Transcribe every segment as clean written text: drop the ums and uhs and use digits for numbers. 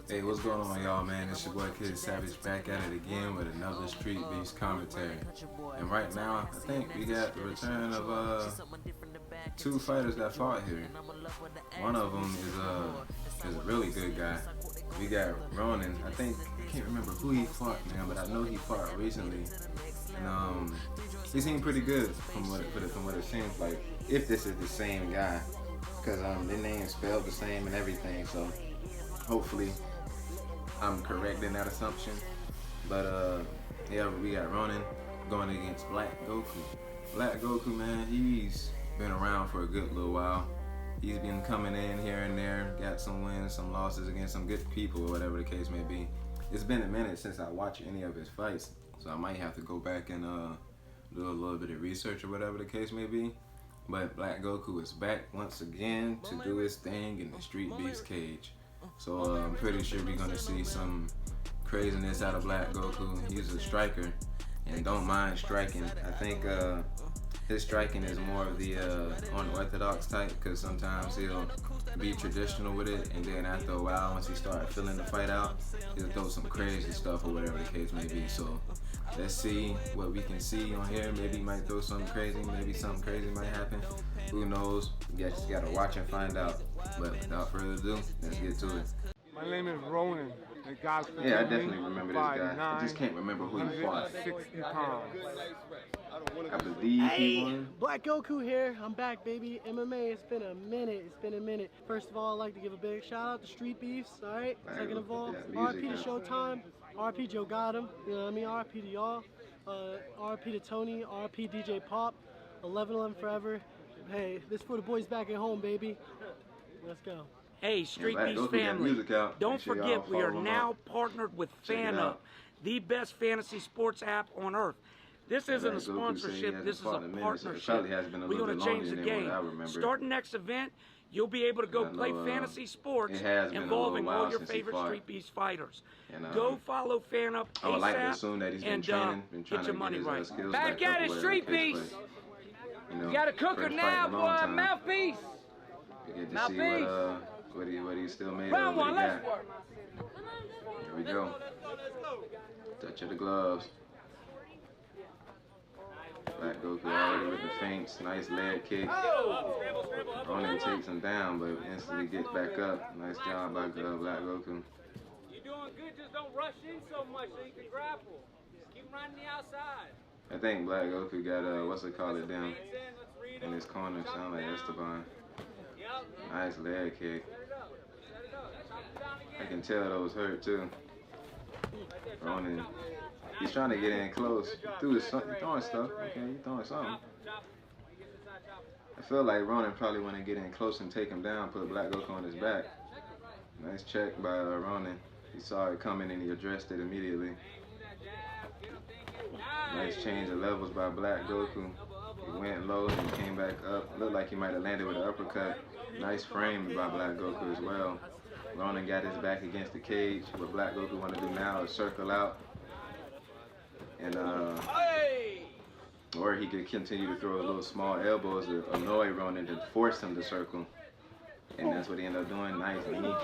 Hey, what's going on, y'all, man? It's your boy Kid Savage back at it again with another Street Beefs commentary. And right now, I think we got the return of two fighters that fought here. One of them is a really good guy. We got Ronan. I can't remember who he fought, man, but I know he fought recently, and he seemed pretty good from what it seems like. If this is the same guy, because their names spelled the same and everything, so hopefully I'm correct in that assumption. But yeah, we got Ronan going against Black Goku. Black Goku, man, he's been around for a good little while. He's been coming in here and there, got some wins, some losses against some good people, or whatever the case may be. It's been a minute since I watched any of his fights, so I might have to go back and do a little bit of research or whatever the case may be. But Black Goku is back once again to do his thing in the Streetbeefs cage. So I'm pretty sure we're gonna see some craziness out of Black Goku. He's a striker and don't mind striking. I think his striking is more of the unorthodox type, because sometimes he'll be traditional with it, and then after a while, once he starts filling the fight out, he'll throw some crazy stuff or whatever the case may be. So let's see what we can see on here. Maybe he might throw something crazy, maybe something crazy might happen. Who knows? You just gotta watch and find out. But without further ado, let's get to it. My name is Ronan. Yeah, I definitely remember this guy. I just can't remember who he fought. 60 pounds. I believe he won. Black Goku here. I'm back, baby. MMA. It's been a minute. First of all, I'd like to give a big shout out to Streetbeefs. All right. Second of all, RP to Showtime. RP Joe got him. You know what I mean? RP to y'all. RP to Tony. RP DJ Pop. 11 forever. Hey, this for the boys back at home, baby. Let's go. Hey, Streetbeefs family, don't forget we are now partnered with FanUp, the best fantasy sports app on earth. This isn't a sponsorship, this is a partnership. We're going to change the game. Starting next event, you'll be able to go play fantasy sports involving all your favorite Streetbeefs fighters. Go follow FanUp ASAP and get your money right. Back at it, Streetbeefs! You got a cooker now, boy, mouthpiece! Mouthpiece! What he still made Round one, let's work. Here we go. Touch of the gloves. Black Goku already with the feints. Nice leg kick. Ronan takes him down, but instantly gets back up. Nice job by Black Goku. You're doing good, just don't rush in so much so you can grapple. Just keep running the outside. I think Black Goku got what's it called down in his corner. Sound like Esteban. Nice leg kick. I can tell those hurt too. Ronan, he's trying to get in close. He's throwing stuff. Okay, he's throwing something. I feel like Ronan probably want to get in close and take him down, put Black Goku on his back. Nice check by Ronan. He saw it coming and he addressed it immediately. Nice change of levels by Black Goku. He went low and came back up. Looked like he might have landed with an uppercut. Nice frame by Black Goku as well. Ronan got his back against the cage. What Black Goku want to do now is circle out. And or he could continue to throw little small elbows to annoy Ronan to force him to circle. And that's what he ended up doing. Nice knee.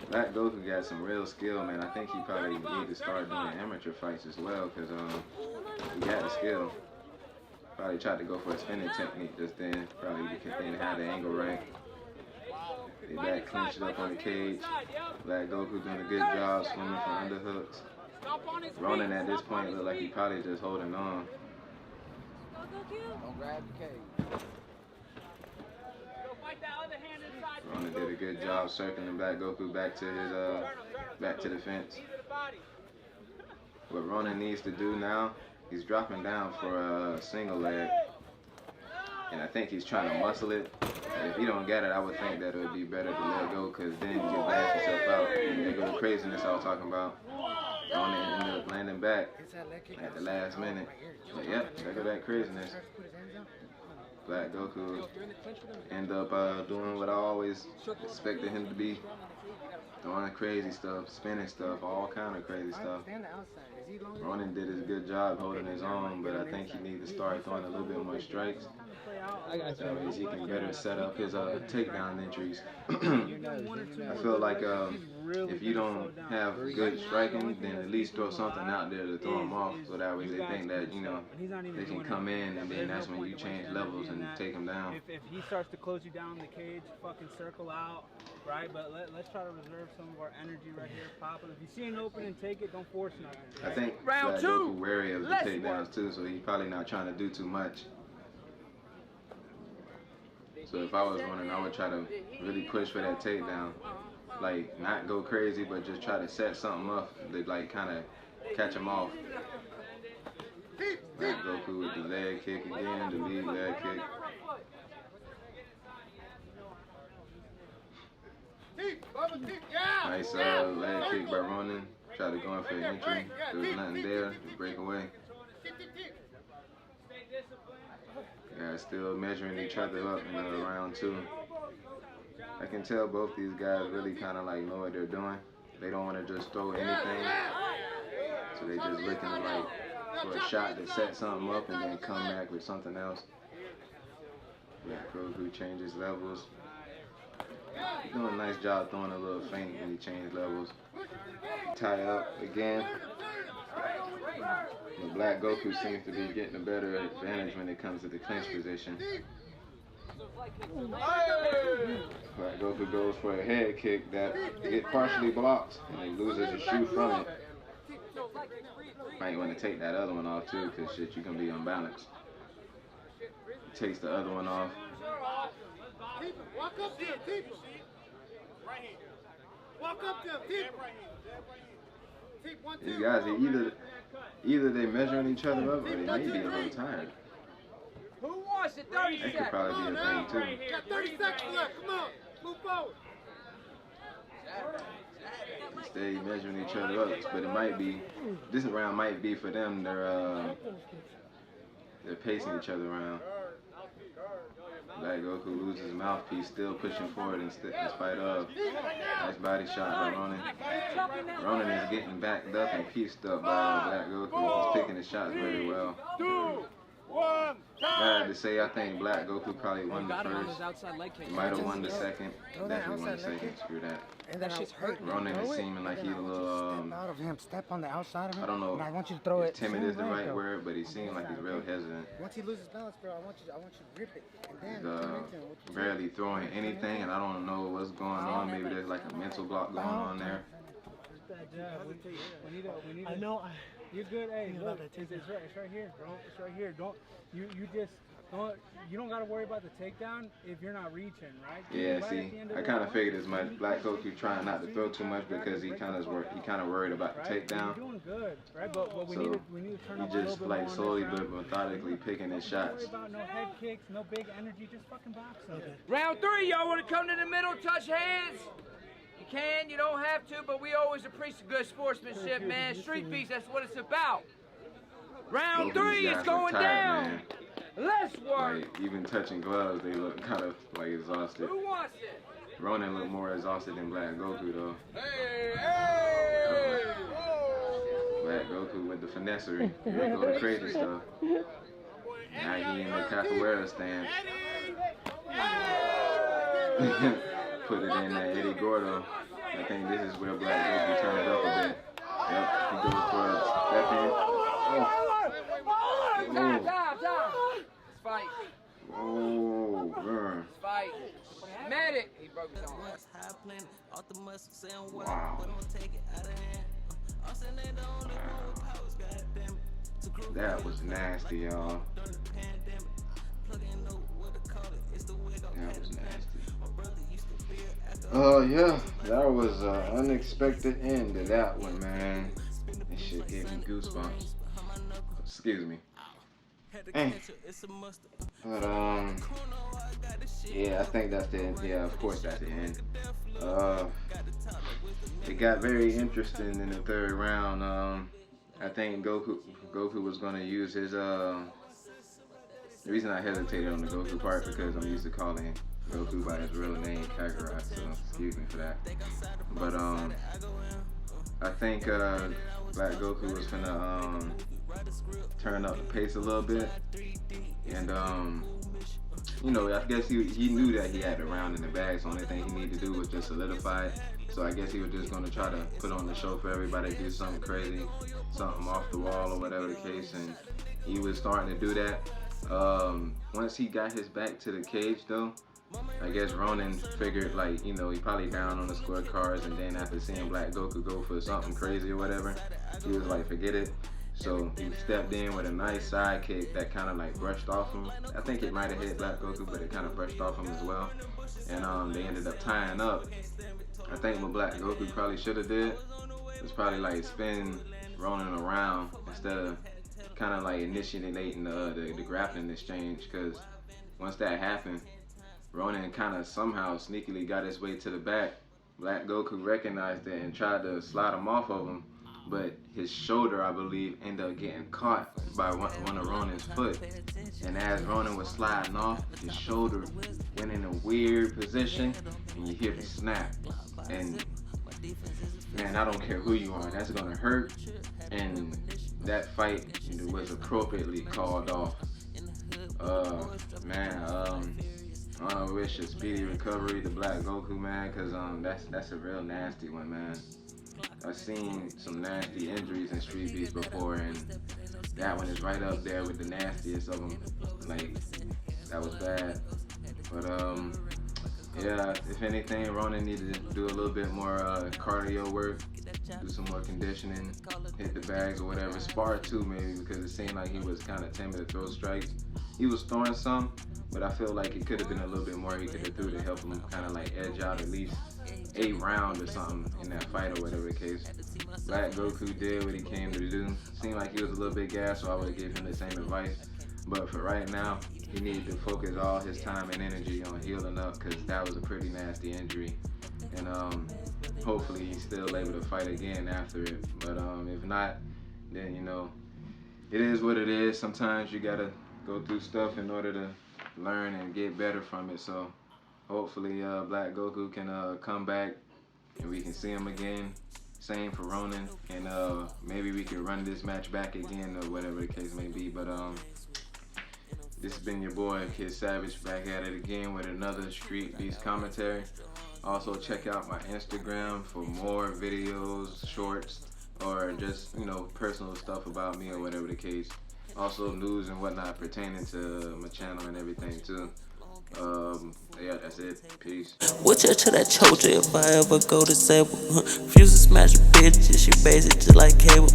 Black Goku got some real skill, man. I think he probably need to start doing amateur fights as well, because he got the skill. Probably tried to go for a spinning technique just then. Probably didn't have the angle right. They back clinched up on the cage. Black Goku doing a good job swimming for underhooks. Ronan at this point looked like he probably just holding on. Don't grab the cage. Ronan did a good job circling Black Goku back to the fence. What Ronan needs to do now, he's dropping down for a single leg. And I think he's trying to muscle it. And if he don't get it, I would think that it would be better to let go, because then you can blast yourself out. And there go the craziness I was talking about. Ronan ended up landing back at the last minute. But yep, there go that craziness. Black Goku end up doing what I always expected him to be. Throwing crazy stuff, spinning stuff, all kind of crazy stuff. Ronan did a good job holding his own, but I think he needs to start throwing a little bit more strikes. That way he can better set up his takedown entries. I feel like if you don't have good striking, then at least throw something out there to throw them off, so that way they think that, you know, they can come in, and then that's when you change levels and take them down. If he starts to close you down in the cage, fucking circle out, right? But let's try to reserve some of our energy right here, pop it. If you see an opening, take it, don't force nothing. I think Round two, Goku wary of the takedowns too, so he's probably not trying to do too much. So if I was Ronan, I would try to really push for that takedown. Like, not go crazy, but just try to set something up that, like, kind of catch him off. Like Goku with the leg kick again, the lead leg kick. Nice leg kick by Ronan. Try to go in for an entry. There was nothing there. Break away. Guys still measuring each other up in round two. I can tell both these guys really kind of like know what they're doing. They don't want to just throw anything. So they just looking like for a shot to set something up and then come back with something else. Black Goku changes levels. He's doing a nice job throwing a little feint when he changed levels. Tie up again. The Black Goku seems to be getting a better advantage when it comes to the clinch position. Black Goku goes for a head kick that it partially blocks and he loses a shoe from it. Might want to take that other one off too, because shit, you can be unbalanced. Takes the other one off. Walk up there, people. Walk up there, people. These guys, either they measuring each other up or they may be a little tired. Who wants it? 30 seconds. That could probably be a thing too. Got 30 seconds left. Come on, move forward. Stay measuring each other up, but it might be, this round might be for them. They're pacing each other around. Black Goku loses his mouthpiece, still pushing forward in spite of. Nice body shot by Ronan. Ronan is getting backed up and pieced up by Black Goku. He's picking his shots very well. I had to say, I think Black Goku probably won the first. He might have won the second. Definitely won the second. Screw that. And that shit's hurting. Ronan is seeming like he's a little, Step out of him. Step on the outside of him. I don't know and I want you to throw it. Timid is the right word, but he seems like he's real hesitant. Once he loses balance, bro, I want you to rip it. And then he's barely throwing anything, and I don't know what's going on. Maybe there's like a mental block going on there. I know. You're good. Hey, look, it's right here, bro. It's right here. You don't gotta worry about the takedown if you're not reaching, right? Yeah, see, I kind of figured as much. Black Goku trying not to throw too much because he kind of worried about the takedown. You're doing good, right? But we need to turn up a little bit more. He just like slowly but methodically picking his shots. Don't worry about no head kicks, no big energy, just fucking box them. Round three, y'all want to come to the middle, touch hands? You can, you don't have to, but we always appreciate good sportsmanship, man. Streetbeefs, that's what it's about. Round three is going down. Man. Let's work. Like, even touching gloves, they look kind of like exhausted. Who wants it? Ronan looked more exhausted than Black Goku though. Hey! Black Goku with the finessery, doing crazy stuff. Now he in the capoeira stance. Put it in that Eddie Gordo. I think this is where Black Goku turned it up a bit. Yep, he goes for a step in. Oh. Fight. Oh, burn. Fight. Medic. He broke his arm. Wow. That was nasty, y'all. That was nasty. Yeah, that was an unexpected end to that one, man. This shit gave me goosebumps. Excuse me. But yeah, I think that's the end. Yeah, of course that's the end. It got very interesting in the third round. I think Goku was gonna use his the reason I hesitated on the Goku part because I'm used to calling Goku by his real name, Kakarot, so excuse me for that. But I think Black Goku was gonna turn up the pace a little bit, and you know, I guess he knew that he had the round in the bag, so the only thing he needed to do was just solidify it. So I guess he was just going to try to put on the show for everybody, do something crazy, something off the wall or whatever the case, and he was starting to do that. Once he got his back to the cage though, I guess Ronan figured, like, you know, he probably down on the scorecards, and then after seeing Black Goku go for something crazy or whatever, he was like, forget it. So he stepped in with a nice side kick that kind of like brushed off him. I think it might have hit Black Goku, but it kind of brushed off him as well. And they ended up tying up. I think what Black Goku probably should have did was probably like spin Ronan around instead of kind of like initiating the grappling exchange, because once that happened, Ronan kind of somehow sneakily got his way to the back. Black Goku recognized it and tried to slide him off of him, but his shoulder, I believe, ended up getting caught by one of Ronan's foot. And as Ronan was sliding off, his shoulder went in a weird position, and you hear the snap. And man, I don't care who you are, that's gonna hurt. And that fight was appropriately called off. I wish a speedy recovery to Black Goku, man, because that's a real nasty one, man. I've seen some nasty injuries in Streetbeefs before, and that one is right up there with the nastiest of them. Like, that was bad. But yeah, if anything, Ronan needed to do a little bit more cardio work, do some more conditioning, hit the bags or whatever, spar too maybe, because it seemed like he was kind of timid to throw strikes. He was throwing some, but I feel like it could have been a little bit more he could have threw to help him kind of like edge out at least a round or something in that fight or whatever the case. Black Goku did what he came to do. Seemed like he was a little bit gassed, so I would have given him the same advice. But for right now, he needed to focus all his time and energy on healing up, because that was a pretty nasty injury. And hopefully he's still able to fight again after it. But if not, then, you know, it is what it is. Sometimes you gotta go through stuff in order to learn and get better from it. So hopefully Black Goku can come back and we can see him again. Same for Ronan, and maybe we can run this match back again or whatever the case may be. But this has been your boy Kid Savage, back at it again with another Streetbeefs commentary. Also check out my Instagram for more videos, shorts, or just, you know, personal stuff about me or whatever the case. Also news and whatnot pertaining to my channel and everything too. Yeah, that's it. Peace. Watch out to that choja if I ever go to sable. Refuse to smash a bitch, she basic just like cable.